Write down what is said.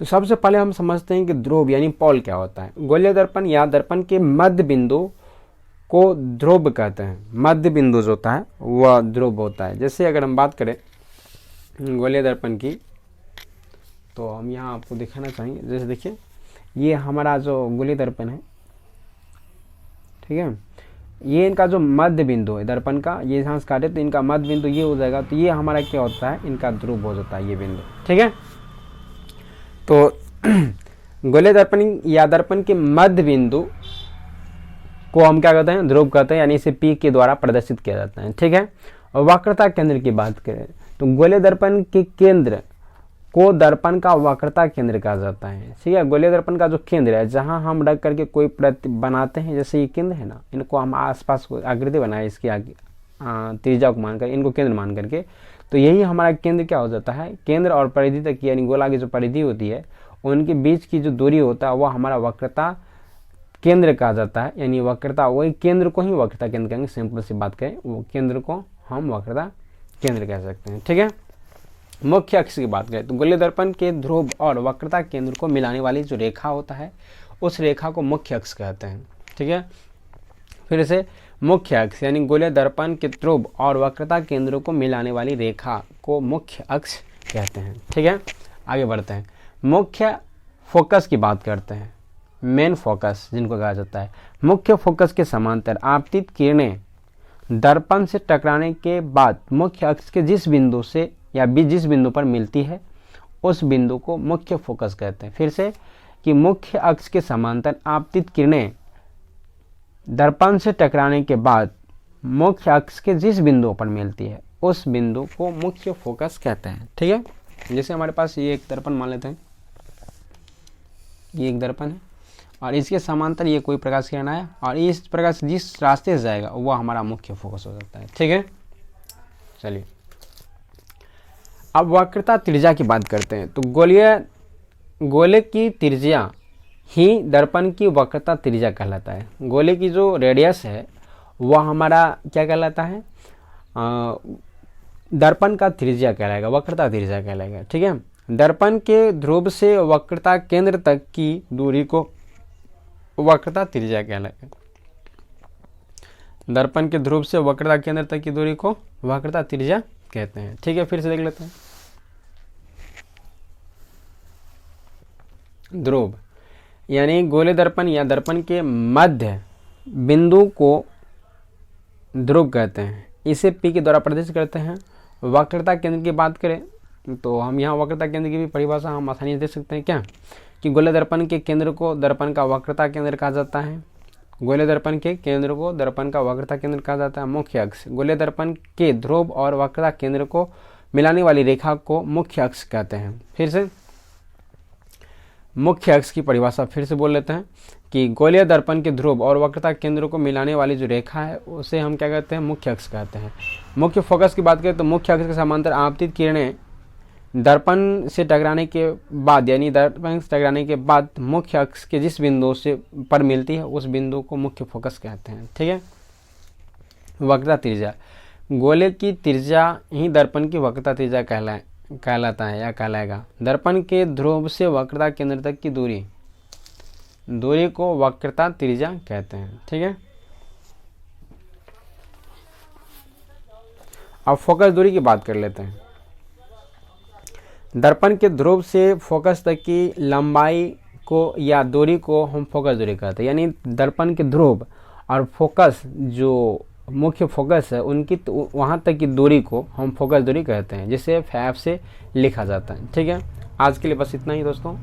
तो सबसे पहले हम समझते हैं कि ध्रुव यानी पोल क्या होता है। गोलीय दर्पण या दर्पण के मध्य बिंदु को ध्रुव कहते हैं। मध्य बिंदु जो होता है वह ध्रुव होता है। जैसे अगर हम बात करें गोलीय दर्पण की, तो हम यहाँ आपको दिखाना चाहेंगे। जैसे देखिए ये हमारा जो गोलीय दर्पण है, ठीक है, ये इनका जो मध्य बिंदु है दर्पण का, ये यहाँ से काटे तो इनका मध्य बिंदु ये हो जाएगा, तो ये हमारा क्या होता है, इनका ध्रुव हो जाता है ये बिंदु, ठीक है। तो गोलीय दर्पण या दर्पण के मध्य बिंदु को हम क्या कहते हैं, ध्रुव कहते हैं, यानी इसे पी के द्वारा प्रदर्शित किया जाता है, ठीक है। और वक्रता केंद्र की बात करें तो गोलीय दर्पण के केंद्र को दर्पण का वक्रता केंद्र कहा जाता है, ठीक है। गोलीय दर्पण का जो केंद्र है, जहां हम रख करके कोई प्रति बनाते हैं, जैसे ये केंद्र है ना, इनको हम आसपास आकृति बनाए इसकी त्रिज्या को मानकर, इनको केंद्र मान करके, तो यही हमारा केंद्र क्या हो जाता है, केंद्र और परिधि तक यानी गोला की जो परिधि होती है उनके बीच की जो दूरी होता है वह हमारा वक्रता केंद्र कहा जाता है। यानी वक्रता, वही केंद्र को ही वक्रता केंद्र कहेंगे। सिंपल सी बात करें, वो केंद्र को हम वक्रता केंद्र कह सकते हैं, ठीक है। मुख्य अक्ष की बात करें तो गोलीय दर्पण के ध्रुव और वक्रता केंद्र को मिलाने वाली जो रेखा होता है उस रेखा को मुख्य अक्ष कहते हैं, ठीक है। फिर से मुख्य अक्ष यानी गोलीय दर्पण के ध्रुव और वक्रता केंद्रों को मिलाने वाली रेखा को मुख्य अक्ष कहते हैं, ठीक है। आगे बढ़ते हैं, मुख्य फोकस की बात करते हैं। मेन फोकस जिनको कहा जाता है, मुख्य फोकस के समांतर आपतित किरणें दर्पण से टकराने के बाद मुख्य अक्ष के जिस बिंदु से या जिस बिंदु पर मिलती है उस बिंदु को मुख्य फोकस कहते हैं। फिर से कि मुख्य अक्ष के समांतर आपतित किरणें दर्पण से टकराने के बाद मुख्य अक्ष के जिस बिंदु पर मिलती है उस बिंदु को मुख्य फोकस कहते हैं, ठीक है। जैसे हमारे पास ये एक दर्पण मान लेते हैं, ये एक दर्पण है और इसके समांतर ये कोई प्रकाश किरण आया और इस प्रकाश जिस रास्ते से जाएगा वह हमारा मुख्य फोकस हो सकता है, ठीक है। चलिए अब वक्रता त्रिज्या की बात करते हैं। तो गोले की त्रिज्या ही दर्पण की वक्रता त्रिज्या कहलाता है। गोले की जो रेडियस है वह हमारा क्या कहलाता है, दर्पण का त्रिज्या कहलाएगा, वक्रता त्रिज्या कहलाएगा, ठीक है। दर्पण के ध्रुव से वक्रता केंद्र तक की दूरी को वक्रता त्रिज्या कहलाएगा। दर्पण के ध्रुव से वक्रता केंद्र तक की दूरी को वक्रता त्रिज्या कहते हैं, ठीक है। फिर से देख लेते हैं, ध्रुव यानी गोलीय दर्पण या दर्पण के मध्य बिंदु को ध्रुव कहते हैं, इसे पी के द्वारा प्रदर्शित करते हैं। वक्रता केंद्र की बात करें तो हम यहाँ वक्रता केंद्र की भी परिभाषा हम आसानी से देख सकते हैं, क्या कि गोलीय दर्पण के केंद्र को दर्पण का वक्रता केंद्र कहा जाता है। गोलीय दर्पण के केंद्र को दर्पण का वक्रता केंद्र कहा जाता है। मुख्य अक्ष गोलीय दर्पण के ध्रुव और वक्रता केंद्र को मिलाने वाली रेखा को मुख्य अक्ष कहते हैं। फिर से मुख्य अक्ष की परिभाषा फिर से बोल लेते हैं कि गोलीय दर्पण के ध्रुव और वक्रता केंद्र को मिलाने वाली जो रेखा है उसे हम क्या कहते हैं, मुख्य अक्ष कहते हैं। मुख्य फोकस की बात करें तो मुख्य अक्ष के समांतर आपतित किरणें दर्पण से टकराने के बाद यानी दर्पण से टकराने के बाद मुख्य अक्ष के जिस बिंदु से पर मिलती है उस बिंदु को मुख्य फोकस कहते हैं, ठीक है। वक्रता त्रिज्या गोले की त्रिज्या ही दर्पण की वक्रता त्रिज्या कहलाता है या कहलाएगा। दर्पण के ध्रुव से वक्रता केंद्र तक की दूरी को वक्रता त्रिज्या कहते हैं, ठीक है। अब फोकस दूरी की बात कर लेते हैं। दर्पण के ध्रुव से फोकस तक की लंबाई को या दूरी को हम फोकस दूरी कहते हैं। यानी दर्पण के ध्रुव और फोकस जो मुख्य फोकस है उनकी वहाँ तक की दूरी को हम फोकस दूरी कहते हैं, जिसे F से लिखा जाता है, ठीक है। आज के लिए बस इतना ही दोस्तों।